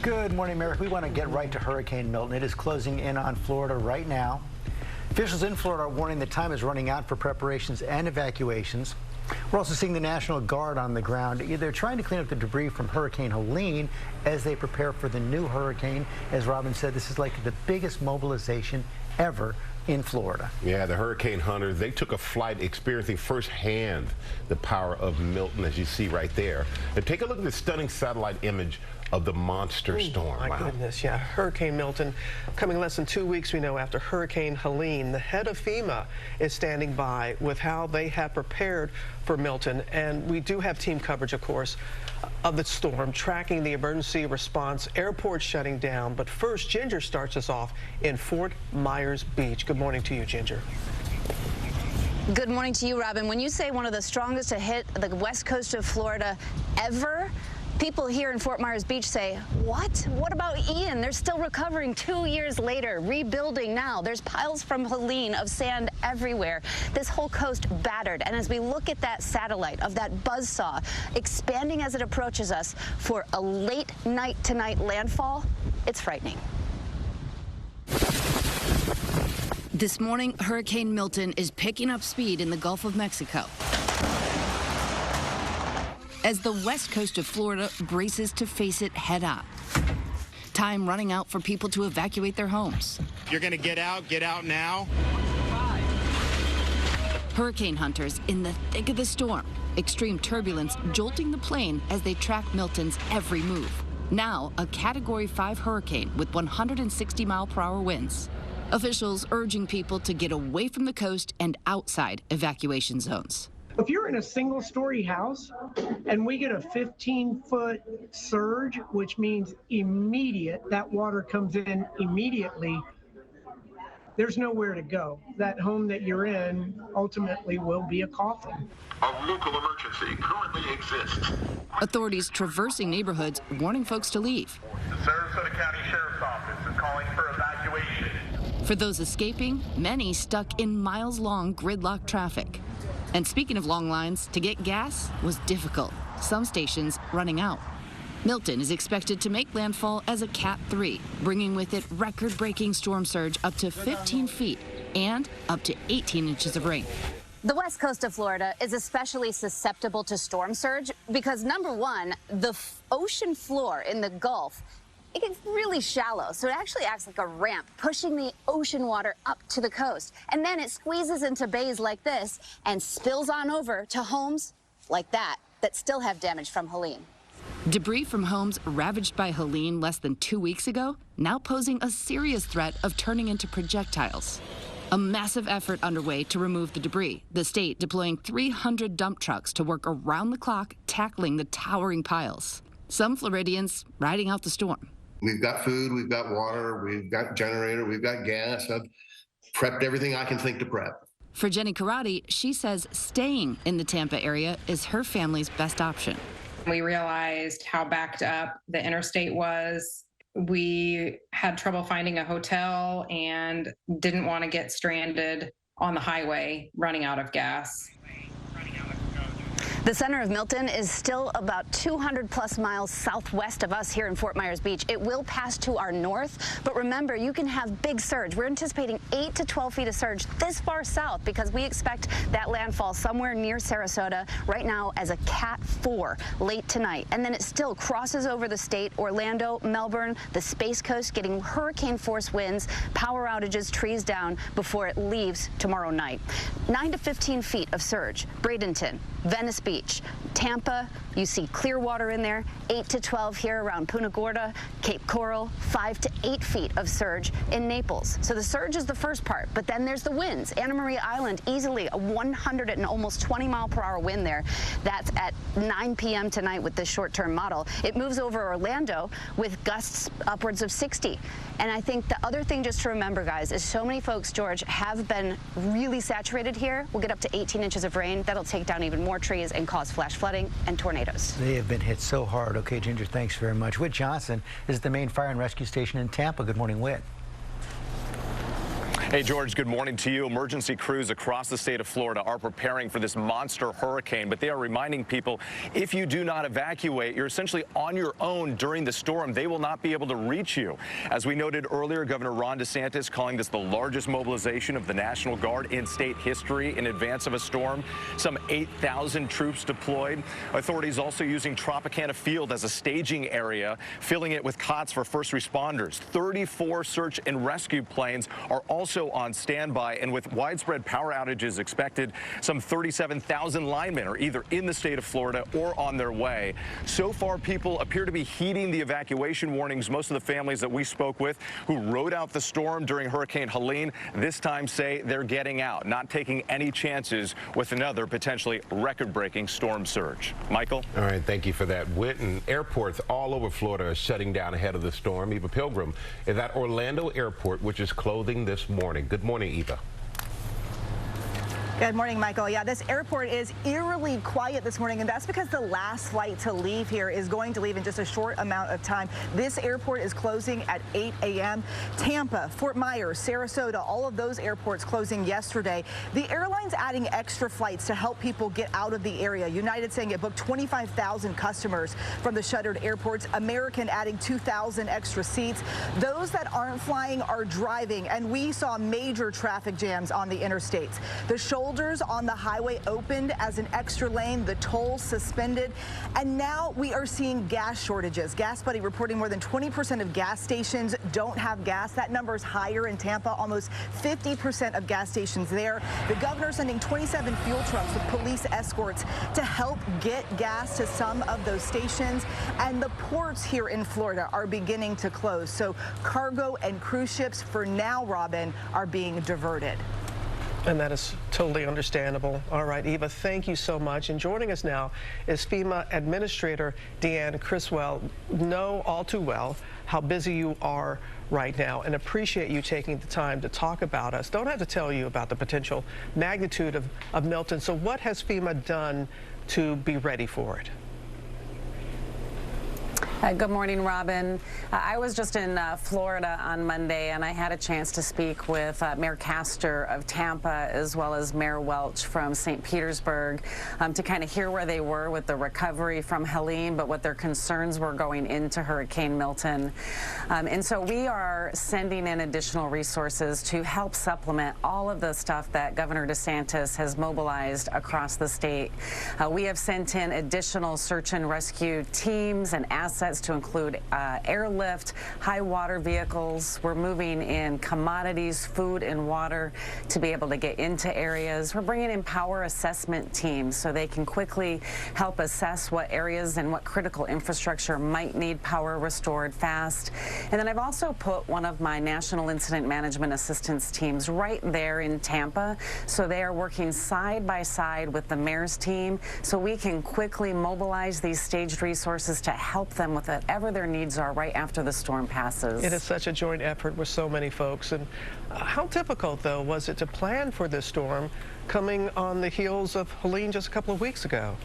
Good morning, America. We want to get right to Hurricane Milton. It is closing in on Florida right now. Officials in Florida are warning that time is running out for preparations and evacuations. We're also seeing the National Guard on the ground. They're trying to clean up the debris from Hurricane Helene as they prepare for the new hurricane. As Robin said, this is like the biggest mobilization ever in Florida. Yeah, the hurricane hunters, they took a flight experiencing firsthand the power of Milton, as you see right there. And take a look at this stunning satellite image of the monster storm. My goodness, yeah. Hurricane Milton coming less than 2 weeks, we know, after Hurricane Helene. The head of FEMA is standing by with how they have prepared for Milton. And we do have team coverage, of course, of the storm, tracking the emergency response, airports shutting down. But first, Ginger starts us off in Fort Myers Beach. Good morning to you, Ginger. Good morning to you, Robin. When you say one of the strongest to hit the west coast of Florida ever, people here in Fort Myers Beach say, what? What about Ian? They're still recovering 2 years later, rebuilding now. There's piles from Helene of sand everywhere. This whole coast battered. And as we look at that satellite of that buzzsaw expanding as it approaches us for a late night tonight landfall, it's frightening. This morning, Hurricane Milton is picking up speed in the Gulf of Mexico as the west coast of Florida braces to face it head-on. Time running out for people to evacuate their homes. You're going to get out now. Hurricane hunters in the thick of the storm. Extreme turbulence jolting the plane as they track Milton's every move. Now, a Category 5 hurricane with 160-mile-per-hour winds. Officials urging people to get away from the coast and outside evacuation zones. If you're in a single-story house and we get a 15-foot surge, which means immediate, that water comes in immediately, there's nowhere to go. That home that you're in ultimately will be a coffin. A local emergency currently exists. Authorities traversing neighborhoods warning folks to leave. The Sarasota County Sheriff's Office is calling for evacuation. For those escaping, many stuck in miles-long gridlock traffic. And speaking of long lines, to get gas was difficult, some stations running out. Milton is expected to make landfall as a Cat 3, bringing with it record-breaking storm surge up to 15 feet and up to 18 inches of rain. The west coast of Florida is especially susceptible to storm surge because, number one, the ocean floor in the Gulf, it gets really shallow, so it actually acts like a ramp, pushing the ocean water up to the coast. And then it squeezes into bays like this and spills on over to homes like that still have damage from Helene. Debris from homes ravaged by Helene less than 2 weeks ago, now posing a serious threat of turning into projectiles. A massive effort underway to remove the debris, the state deploying 300 dump trucks to work around the clock tackling the towering piles. Some Floridians riding out the storm. We've got food, we've got water, we've got generator, we've got gas. I've prepped everything I can think to prep. For Jenny Karate, she says staying in the Tampa area is her family's best option. We realized how backed up the interstate was. We had trouble finding a hotel and didn't want to get stranded on the highway running out of gas. The center of Milton is still about 200-plus miles southwest of us here in Fort Myers Beach. It will pass to our north, but remember, you can have big surge. We're anticipating 8 to 12 feet of surge this far south because we expect that landfall somewhere near Sarasota right now as a Cat 4 late tonight. And then it still crosses over the state, Orlando, Melbourne, the Space Coast, getting hurricane-force winds, power outages, trees down before it leaves tomorrow night. 9 to 15 feet of surge. Bradenton, Venice Beach, Tampa, you see Clearwater in there, 8 to 12 here around Punta Gorda, Cape Coral, 5 to 8 feet of surge in Naples. So the surge is the first part, but then there's the winds. Anna Maria Island, easily a 100 and almost 20-mile-per-hour wind there. That's at 9 p.m. tonight with this short-term model. It moves over Orlando with gusts upwards of 60. And I think the other thing just to remember, guys, is so many folks, George, have been really saturated here. We'll get up to 18 inches of rain. That'll take down even more trees and cause flash flooding and tornadoes. They have been hit so hard. Okay, Ginger, thanks very much. Whit Johnson is at the main fire and rescue station in Tampa. Good morning, Whit. Hey, George, good morning to you. Emergency crews across the state of Florida are preparing for this monster hurricane, but they are reminding people if you do not evacuate, you're essentially on your own during the storm. They will not be able to reach you. As we noted earlier, Governor Ron DeSantis calling this the largest mobilization of the National Guard in state history in advance of a storm. Some 8,000 troops deployed. Authorities also using Tropicana Field as a staging area, filling it with cots for first responders. 34 search and rescue planes are also on standby, and with widespread power outages expected, some 37,000 linemen are either in the state of Florida or on their way. So far, people appear to be heeding the evacuation warnings. Most of the families that we spoke with who rode out the storm during Hurricane Helene this time say they're getting out, not taking any chances with another potentially record-breaking storm surge. Michael? All right, thank you for that, Whit. And airports all over Florida are shutting down ahead of the storm. Eva Pilgrim is at Orlando Airport, which is closing this morning. Good morning, Eva. Good morning, Michael. Yeah, this airport is eerily quiet this morning, and that's because the last flight to leave here is going to leave in just a short amount of time. This airport is closing at 8 a.m. Tampa, Fort Myers, Sarasota, all of those airports closing yesterday. The airline's adding extra flights to help people get out of the area. United saying it booked 25,000 customers from the shuttered airports. American adding 2,000 extra seats. Those that aren't flying are driving, and we saw major traffic jams on the interstates. The shoulders on the highway opened as an extra lane, the tolls suspended, and now we are seeing gas shortages. Gas Buddy reporting more than 20% of gas stations don't have gas. That number is higher in Tampa, almost 50% of gas stations there. The governor sending 27 fuel trucks with police escorts to help get gas to some of those stations, and the ports here in Florida are beginning to close. So cargo and cruise ships for now, Robin, are being diverted. And that is totally understandable. All right, Eva, thank you so much. And joining us now is FEMA Administrator Deanne Criswell. Know all too well how busy you are right now and appreciate you taking the time to talk about us. Don't have to tell you about the potential magnitude of Milton. So what has FEMA done to be ready for it? Good morning, Robin. I was just in Florida on Monday, and I had a chance to speak with Mayor Castor of Tampa as well as Mayor Welch from St. Petersburg to kind of hear where they were with the recovery from Helene, but what their concerns were going into Hurricane Milton. And so we are sending in additional resources to help supplement all of the stuff that Governor DeSantis has mobilized across the state. We have sent in additional search and rescue teams and assets to include airlift, high water vehicles. We're moving in commodities, food and water to be able to get into areas. We're bringing in power assessment teams so they can quickly help assess what areas and what critical infrastructure might need power restored fast. And then I've also put one of my National Incident Management Assistance teams right there in Tampa. So they are working side by side with the mayor's team so we can quickly mobilize these staged resources to help them with whatever their needs are right after the storm passes. It is such a joint effort with so many folks. And how difficult, though, was it to plan for this storm coming on the heels of Helene just a couple of weeks ago?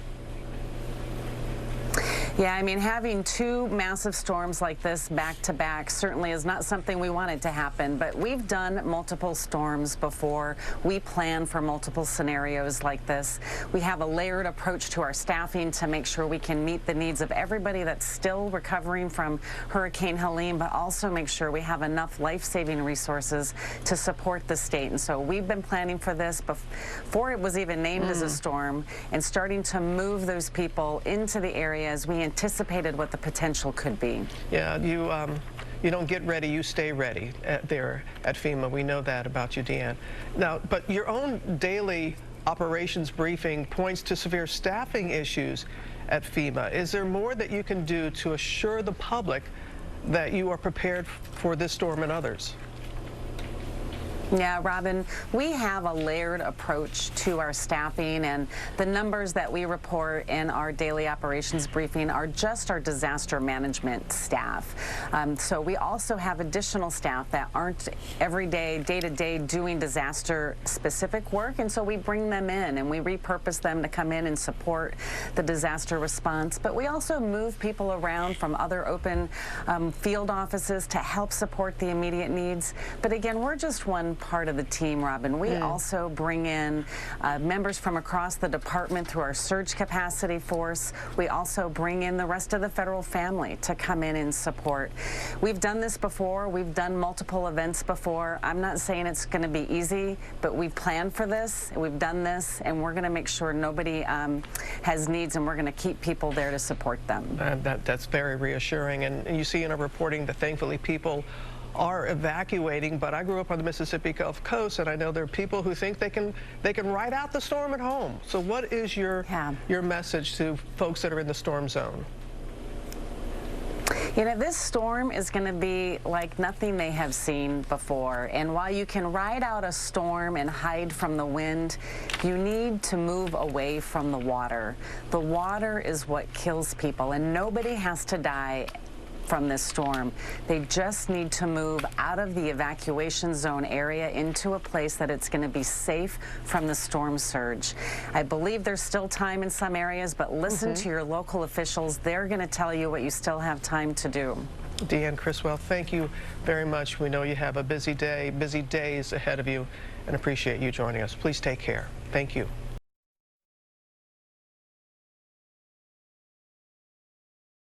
Yeah, I mean, having two massive storms like this back to back certainly is not something we wanted to happen, but we've done multiple storms before. We plan for multiple scenarios like this. We have a layered approach to our staffing to make sure we can meet the needs of everybody that's still recovering from Hurricane Helene, but also make sure we have enough life-saving resources to support the state. And so we've been planning for this before it was even named as a storm and starting to move those people into the areas we anticipated what the potential could be. Yeah, you don't get ready, you stay ready there at FEMA. We know that about you, Deanne. Now, but your own daily operations briefing points to severe staffing issues at FEMA. Is there more that you can do to assure the public that you are prepared for this storm and others? Yeah, Robin, we have a layered approach to our staffing, and the numbers that we report in our daily operations briefing are just our disaster management staff. So we also have additional staff that aren't every day, day-to-day doing disaster-specific work, and so we bring them in and we repurpose them to come in and support the disaster response. But we also move people around from other open field offices to help support the immediate needs. But again, we're just one part of the team, Robin. We also bring in members from across the department through our surge capacity force. We also bring in the rest of the federal family to come in and support. We've done this before. We've done multiple events before. I'm not saying it's going to be easy, but we've planned for this. We've done this, and we're going to make sure nobody has needs, and we're going to keep people there to support them. That's very reassuring. And you see in our reporting that thankfully people are evacuating, but I grew up on the Mississippi Gulf Coast, and I know there are people who think they can ride out the storm at home. So what is your message to folks that are in the storm zone? You know, this storm is going to be like nothing they have seen before. And while you can ride out a storm and hide from the wind, you need to move away from the water. The water is what kills people, and nobody has to die from this storm. They just need to move out of the evacuation zone area into a place that it's going to be safe from the storm surge. I believe there's still time in some areas, but listen to your local officials. They're going to tell you what you still have time to do. Deanne Criswell, thank you very much. We know you have a busy day, busy days ahead of you, and appreciate you joining us. Please take care. Thank you.